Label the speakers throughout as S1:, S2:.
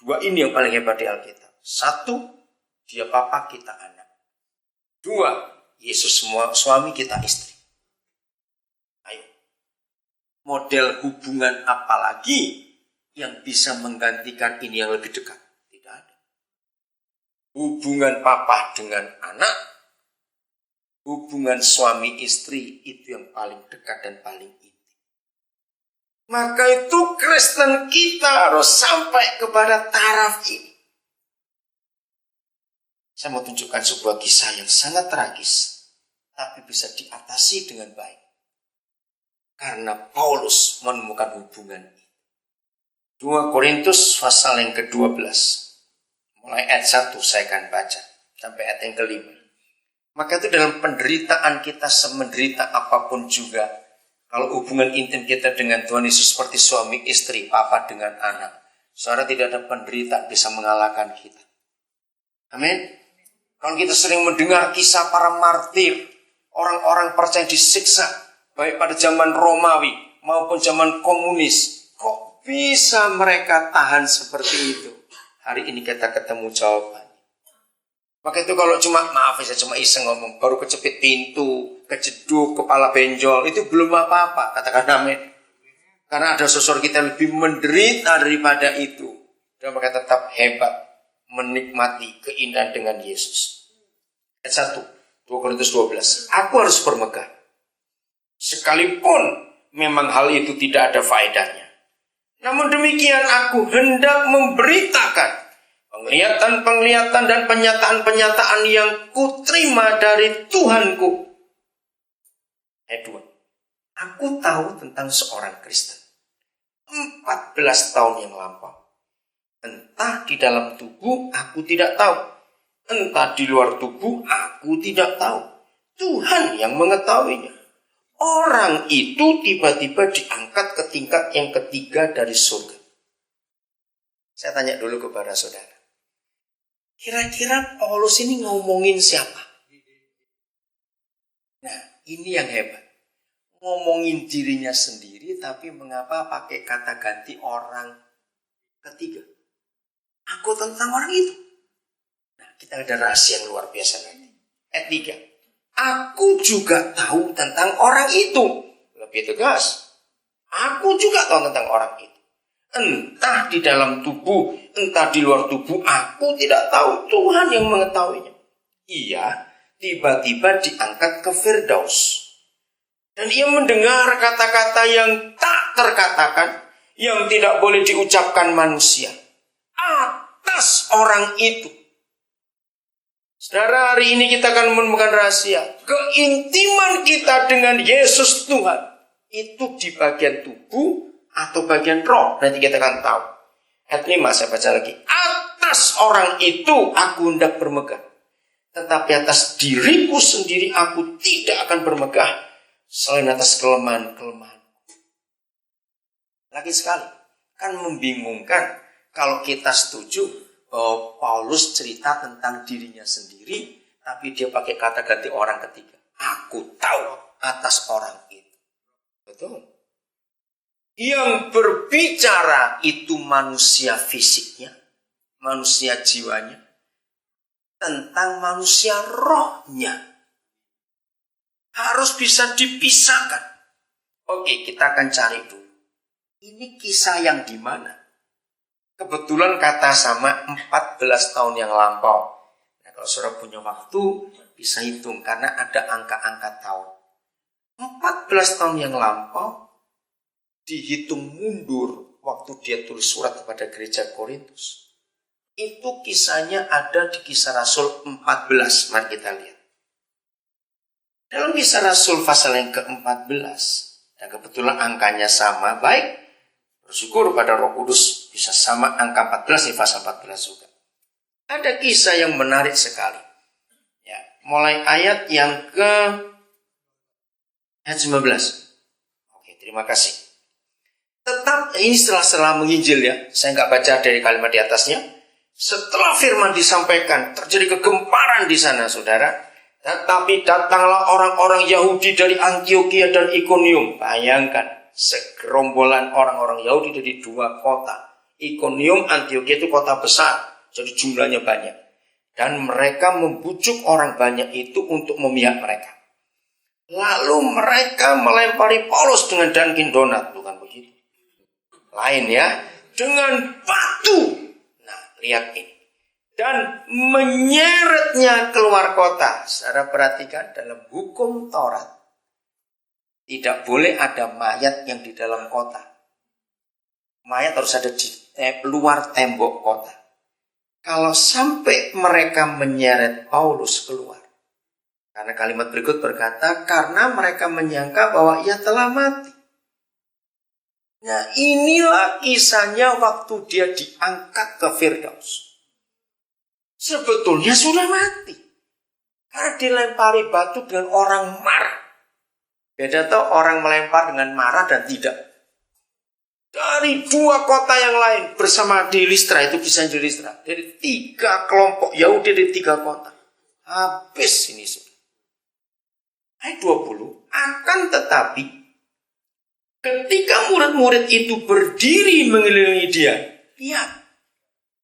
S1: Dua ini yang paling hebat di Alkitab. Satu, dia papa, kita anak. Dua, Yesus semua suami, kita istri. Ayo. Model hubungan apa lagi yang bisa menggantikan ini yang lebih dekat? Tidak ada. Hubungan papa dengan anak, hubungan suami istri itu yang paling dekat dan paling intim. Maka itu Kristen kita harus sampai kepada taraf ini. Saya mau tunjukkan sebuah kisah yang sangat tragis, tapi bisa diatasi dengan baik. Karena Paulus menemukan hubungan ini. 2 Korintus pasal yang ke-12. Mulai ayat 1 saya akan baca sampai ayat yang ke-5. Maka itu dalam penderitaan kita semenderita apapun juga, kalau hubungan intim kita dengan Tuhan Yesus seperti suami istri, papa dengan anak, saudara, tidak ada penderitaan bisa mengalahkan kita. Amin. Kalau kita sering mendengar kisah para martir, orang-orang percaya disiksa, baik pada zaman Romawi maupun zaman komunis, kok bisa mereka tahan seperti itu? Hari ini kita ketemu jawabannya. Maka itu kalau saya cuma iseng ngomong, baru kecepit pintu, kejeduk, kepala benjol, itu belum apa-apa, katakan amin. Karena ada sosok kita lebih menderita daripada itu, dan mereka tetap hebat menikmati keindahan dengan Yesus. Ayat 1, 2 Korintus 12. Aku harus bermegah, sekalipun memang hal itu tidak ada faedahnya. Namun demikian aku hendak memberitakan penglihatan-penglihatan dan penyataan-penyataan yang kuterima dari Tuhanku. Ayat 2. Aku tahu tentang seorang Kristen 14 tahun yang lampau. Entah di dalam tubuh aku tidak tahu, entah di luar tubuh aku tidak tahu. Tuhan yang mengetahuinya. Orang itu tiba-tiba diangkat ke tingkat yang ketiga dari surga. Saya tanya dulu kepada saudara, kira-kira Paulus ini ngomongin siapa? Nah, ini yang hebat. Ngomongin dirinya sendiri, tapi mengapa pakai kata ganti orang ketiga? Aku tentang orang itu. Nah, kita ada rahasia yang luar biasa nanti. Ayat 3. Aku juga tahu tentang orang itu. Lebih tegas. Aku juga tahu tentang orang itu. Entah di dalam tubuh, entah di luar tubuh, aku tidak tahu. Tuhan yang mengetahuinya. Ia tiba-tiba diangkat ke Firdaus. Dan ia mendengar kata-kata yang tak terkatakan, yang tidak boleh diucapkan manusia. Atas orang itu. Saudara, hari ini kita akan menemukan rahasia. Keintiman kita dengan Yesus Tuhan. Itu di bagian tubuh atau bagian roh. Nanti kita akan tahu. Ayat 5 saya baca lagi. Atas orang itu aku hendak bermegah. Tetapi atas diriku sendiri aku tidak akan bermegah. Selain atas kelemahan-kelemahan. Lagi sekali. Kan membingungkan kalau kita setuju bahwa Paulus cerita tentang dirinya sendiri, tapi dia pakai kata ganti orang ketiga. Aku tahu atas orang itu. Betul. Yang berbicara itu manusia fisiknya, manusia jiwanya, tentang manusia rohnya. Harus bisa dipisahkan. Oke, kita akan cari dulu. Ini kisah yang di mana? Kebetulan kata sama 14 tahun yang lampau. Nah, kalau saudara punya waktu, bisa hitung karena ada angka-angka tahun. 14 tahun yang lampau, dihitung mundur waktu dia tulis surat kepada gereja Korintus. Itu kisahnya ada di Kisah Rasul 14. Mari kita lihat. Dalam Kisah Rasul pasal yang ke-14, dan kebetulan angkanya sama, baik, bersyukur pada Roh Kudus bisa sama angka 14 di pasal 14 juga. Ada kisah yang menarik sekali. Ya, mulai ayat yang ke ayat 19. Oke, terima kasih. Tetap ini setelah menginjil ya, saya nggak baca dari kalimat di atasnya. Setelah firman disampaikan, terjadi kegemparan di sana, saudara. Tetapi datanglah orang-orang Yahudi dari Antiokhia dan Ikonium. Bayangkan, segerombolan orang-orang Yahudi dari dua kota Ikonium, Antioquia itu kota besar, jadi jumlahnya banyak. Dan mereka membujuk orang banyak itu untuk memihak mereka. Lalu mereka melempari Paulus dengan Dunkin Donat, bukan begitu? Lain ya, dengan batu. Nah, lihat ini. Dan menyeretnya keluar kota. Saudara perhatikan dalam hukum Taurat, tidak boleh ada mayat yang di dalam kota. Mayat harus ada di luar tembok kota. Kalau sampai mereka menyeret Paulus keluar, karena kalimat berikut berkata, karena mereka menyangka bahwa ia telah mati. Nah, inilah kisahnya waktu dia diangkat ke Firdaus. Sebetulnya sudah mati. Karena dilempari batu dengan orang marah. Beda tuh orang melempar dengan marah dan tidak. Dari dua kota yang lain bersama di Listra, itu kisah di Listra. Dari 3 kelompok Yahudi dari 3 kota. Habis ini sudah. Ayat 20. Akan tetapi ketika murid-murid itu berdiri mengelilingi dia, lihat.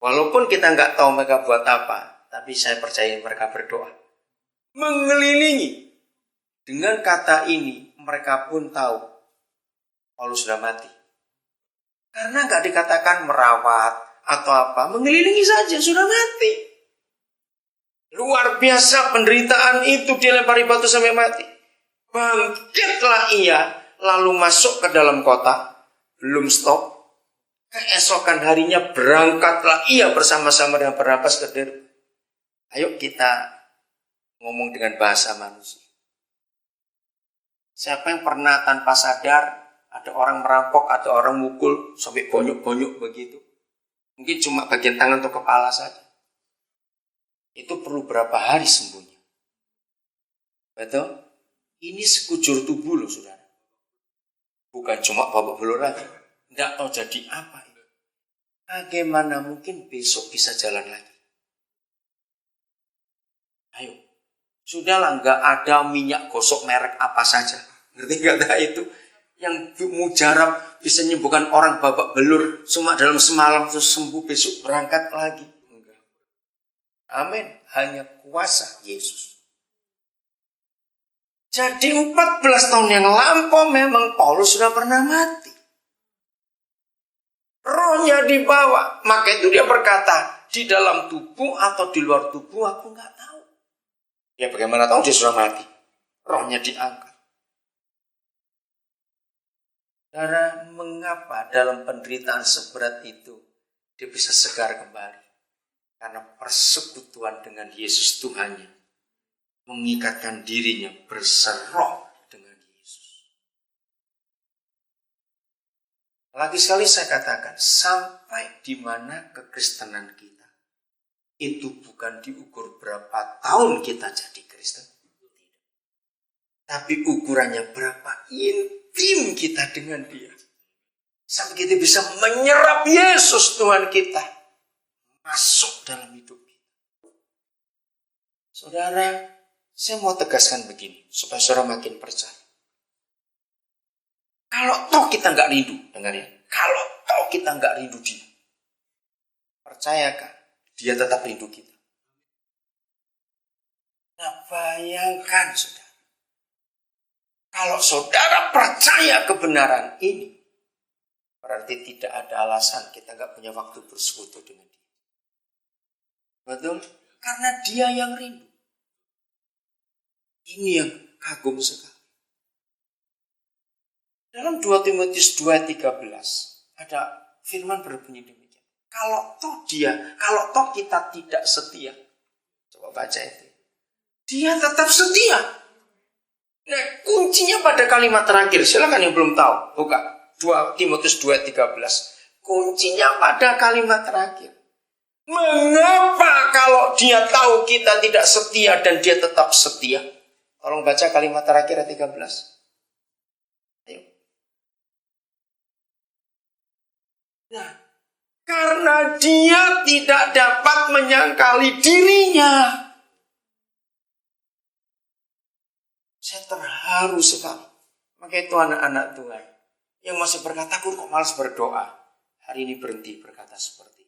S1: Walaupun kita nggak tahu mereka buat apa, tapi saya percaya mereka berdoa. Mengelilingi. Dengan kata ini, mereka pun tahu Paulus sudah mati. Karena nggak dikatakan merawat atau apa, mengelilingi saja sudah mati. Luar biasa penderitaan itu, dia lempari batu sampai mati. Bangkitlah ia, lalu masuk ke dalam kota, belum stop. Keesokan harinya berangkatlah ia bersama-sama dengan Barnabas ke Derbe. Ayo kita ngomong dengan bahasa manusia. Siapa yang pernah tanpa sadar ada orang merampok atau orang mukul sampai bonyok-bonyok begitu? Mungkin cuma bagian tangan atau kepala saja. Itu perlu berapa hari sembuhnya? Betul? Ini sekujur tubuh loh, saudara. Bukan cuma babak belur lagi. Tidak tahu jadi apa ini. Bagaimana mungkin besok bisa jalan lagi? Ayo. Sudahlah, nggak ada minyak gosok merek apa saja. Ngerti nggak ada itu? Yang mujarab bisa menyembuhkan orang babak belur cuma dalam semalam terus sembuh, besok berangkat lagi. Enggak. Amin. Hanya kuasa Yesus. Jadi 14 tahun yang lampau memang Paulus sudah pernah mati. Rohnya dibawa. Maka itu dia berkata, di dalam tubuh atau di luar tubuh aku nggak tahu. Ya bagaimana tahu dia sudah mati? Rohnya diangkat. Karena mengapa dalam penderitaan seberat itu dia bisa segar kembali? Karena persekutuan dengan Yesus Tuhannya mengikatkan dirinya berseroh dengan Yesus. Lagi sekali saya katakan, sampai di mana kekristenan kita itu bukan diukur berapa tahun kita jadi Kristen, tapi ukurannya berapa intim kita dengan dia. Sampai kita bisa menyerap Yesus Tuhan kita masuk dalam hidup kita. Saudara, saya mau tegaskan begini, supaya saudara makin percaya. Kalau toh kita nggak rindu, dengarin. Kalau toh kita nggak rindu dia, percayakan, dia tetap rindu kita. Nah, bayangkan saudara. Kalau saudara percaya kebenaran ini, berarti tidak ada alasan kita nggak punya waktu bersekutu dengan dia. Betul? Karena dia yang rindu. Ini yang kagum sekali. Dalam 2 Timotius 2:13 ada firman berbunyi demikian. Kalau toh kita tidak setia, coba baca itu. Dia tetap setia. Nah, kuncinya pada kalimat terakhir. Silakan yang belum tahu, buka 2 Timotius 2:13. Kuncinya pada kalimat terakhir. Mengapa kalau dia tahu kita tidak setia dan dia tetap setia? Tolong baca kalimat terakhir ayat 13. Ayo. Nah, karena dia tidak dapat menyangkali dirinya. Saya terharu sekali. Maka itu anak-anak Tuhan yang masih berkata, aku kok malas berdoa. hari ini berhenti berkata seperti